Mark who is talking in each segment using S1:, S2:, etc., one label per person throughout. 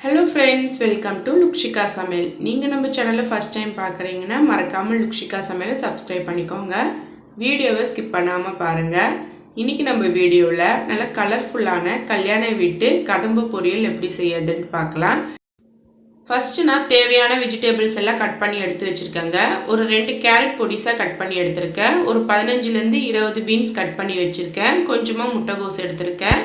S1: Hello friends, welcome to Lukshika Samayal. நீங்க நம்ம சேனலை first time பார்க்கறீங்கன்னா மறக்காம Lukshika Samayal subscribe பண்ணிக்கோங்க. வீடியோவை skip பண்ணாம பாருங்க. இன்னைக்கு நம்ம வீடியோல நல்ல கலர்ஃபுல்லான கல்யாண வீட்டு கதம்ப பொரியல் எப்படி செய்யறதுன்னு பார்க்கலாம். ஃபர்ஸ்ட் நான் தேவையான வெஜிடபிள்ஸ் எல்லாம் கட் பண்ணி எடுத்து வச்சிருக்கேங்க. ஒரு 2 கேரட் பொடிசா கட் பண்ணி எடுத்துர்க்கேன். ஒரு 15 ல இருந்து 20 பீன்ஸ் கட் பண்ணி வச்சிருக்கேன். கொஞ்சமா முட்டைகோஸ் எடுத்துர்க்கேன்.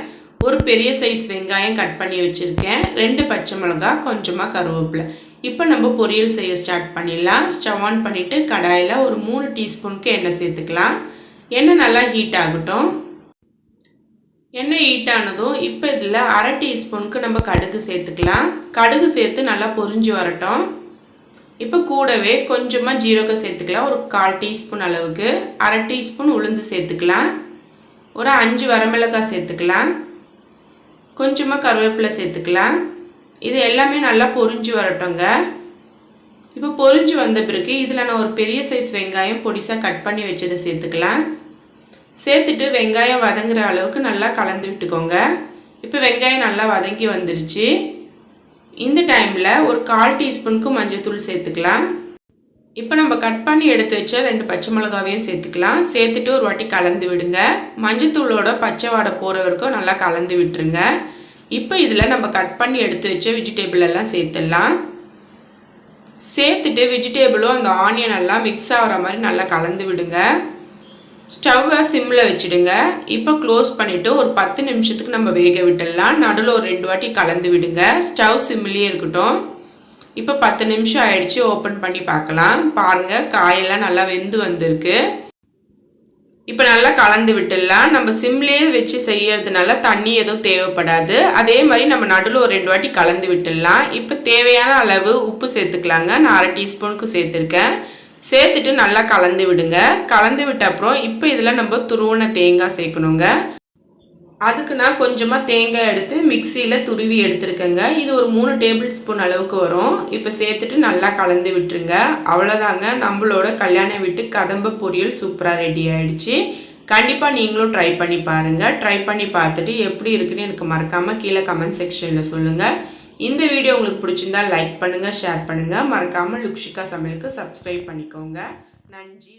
S1: ஒரு பெரிய சைஸ் வெங்காயம் கட் பண்ணி வச்சிருக்கேன். 2 பச்சை மிளகாய், கொஞ்சமா கருவேப்பிலை. இப்போ நம்ம பொரியல் செய்ய ஸ்டார்ட் பண்ணிடலாம். ஸ்டவ் ஆன் பண்ணிட்டு கடாயில ஒரு 3 டீஸ்பூனுக்கு எண்ணெய் சேர்த்துக்கலாம். எண்ணெய் நல்லா ஹீட் ஆகட்டும். எண்ணெய் ஹீட் ஆனதும் இப்போ இதில் 1/2 டீஸ்பூனுக்கு நம்ம கடுகு சேர்த்துக்கலாம். கடுகு சேர்த்து நல்லா பொரிஞ்சு வரட்டும். இப்போ கூடவே கொஞ்சமாக ஜீரகம் சேர்த்துக்கலாம். ஒரு 1/4 டீஸ்பூன் அளவுக்கு. 1/2 டீஸ்பூன் உளுந்து சேர்த்துக்கலாம். ஒரு 5 வரமிளகாய் சேர்த்துக்கலாம். கொஞ்சமாக கருவேப்பிலை சேர்த்துக்கலாம். இது எல்லாமே நல்லா பொரிஞ்சு வரட்டுங்க. இப்போ பொரிஞ்சு வந்த பிறகு இதில் நான் ஒரு பெரிய சைஸ் வெங்காயம் பொடிசாக கட் பண்ணி வச்சதை சேர்த்துக்கலாம். சேர்த்துட்டு வெங்காயம் வதங்குற அளவுக்கு நல்லா கலந்து விட்டுக்கோங்க. இப்போ வெங்காயம் நல்லா வதங்கி வந்துருச்சு. இந்த டைமில் ஒரு 1/4 டீஸ்பூனுக்கு மஞ்சள்தூள் சேர்த்துக்கலாம். இப்போ நம்ம கட் பண்ணி எடுத்து வச்ச 2 பச்சை மிளகாவையும் சேர்த்துக்கலாம். சேர்த்துட்டு ஒரு வாட்டி கலந்து விடுங்க. மஞ்சத்தூளோட பச்சை வாடை போகிற வரைக்கும் நல்லா கலந்து விட்டுருங்க. இப்போ இதில் நம்ம கட் பண்ணி எடுத்து வச்ச வெஜிடபிள் எல்லாம் சேர்த்துடலாம். சேர்த்துட்டு வெஜிடபிளும் அந்த ஆனியன் எல்லாம் மிக்ஸ் ஆகிற மாதிரி நல்லா கலந்து விடுங்க. ஸ்டவ்வை சிம்மில் வச்சுடுங்க. இப்போ க்ளோஸ் பண்ணிவிட்டு ஒரு 10 நிமிஷத்துக்கு நம்ம வேக விட்டுடலாம். நடுவில் ஒரு 2 வாட்டி கலந்து விடுங்க. ஸ்டவ் சிம்மிலே இருக்கட்டும். இப்போ 10 நிமிஷம் ஆயிடுச்சு. ஓப்பன் பண்ணி பார்க்கலாம். பாருங்கள், காயெல்லாம் நல்லா வெந்து வந்திருக்கு. இப்போ நல்லா கலந்து விட்டுடலாம். நம்ம சிம்லேயே வச்சு செய்யறதுனால தண்ணி எதுவும் தேவைப்படாது. அதே மாதிரி நம்ம நடுவில் ஒரு 2 வாட்டி கலந்து விட்டுடலாம். இப்போ தேவையான அளவு உப்பு சேர்த்துக்கலாங்க. நான் 1/2 டீஸ்பூனுக்கு சேர்த்துருக்கேன். சேர்த்துட்டு நல்லா கலந்து விடுங்க. கலந்து விட்ட அப்புறம் இப்போ இதில் நம்ம துருவன தேங்காய் சேர்க்கணுங்க. அதுக்கு நான் கொஞ்சமாக தேங்காய் எடுத்து மிக்சியில் துருவி எடுத்துருக்கேங்க. இது ஒரு 3 டேபிள் ஸ்பூன் அளவுக்கு வரும். இப்போ சேர்த்துட்டு நல்லா கலந்து விட்டுருங்க. அவ்வளோதாங்க, நம்மளோட கல்யாண வீட்டு கதம்ப பொரியல் சூப்பராக ரெடி ஆகிடுச்சு. கண்டிப்பாக நீங்களும் ட்ரை பண்ணி பாருங்கள். ட்ரை பண்ணி பார்த்துட்டு எப்படி இருக்குன்னு எனக்கு மறக்காமல் கீழே கமெண்ட் செக்ஷனில் சொல்லுங்கள். இந்த வீடியோ உங்களுக்கு பிடிச்சிருந்தா லைக் பண்ணுங்கள், ஷேர் பண்ணுங்கள். மறக்காமல் லுக்ஷிகா சமையலுக்கு சப்ஸ்கிரைப் பண்ணிக்கோங்க. நன்றி.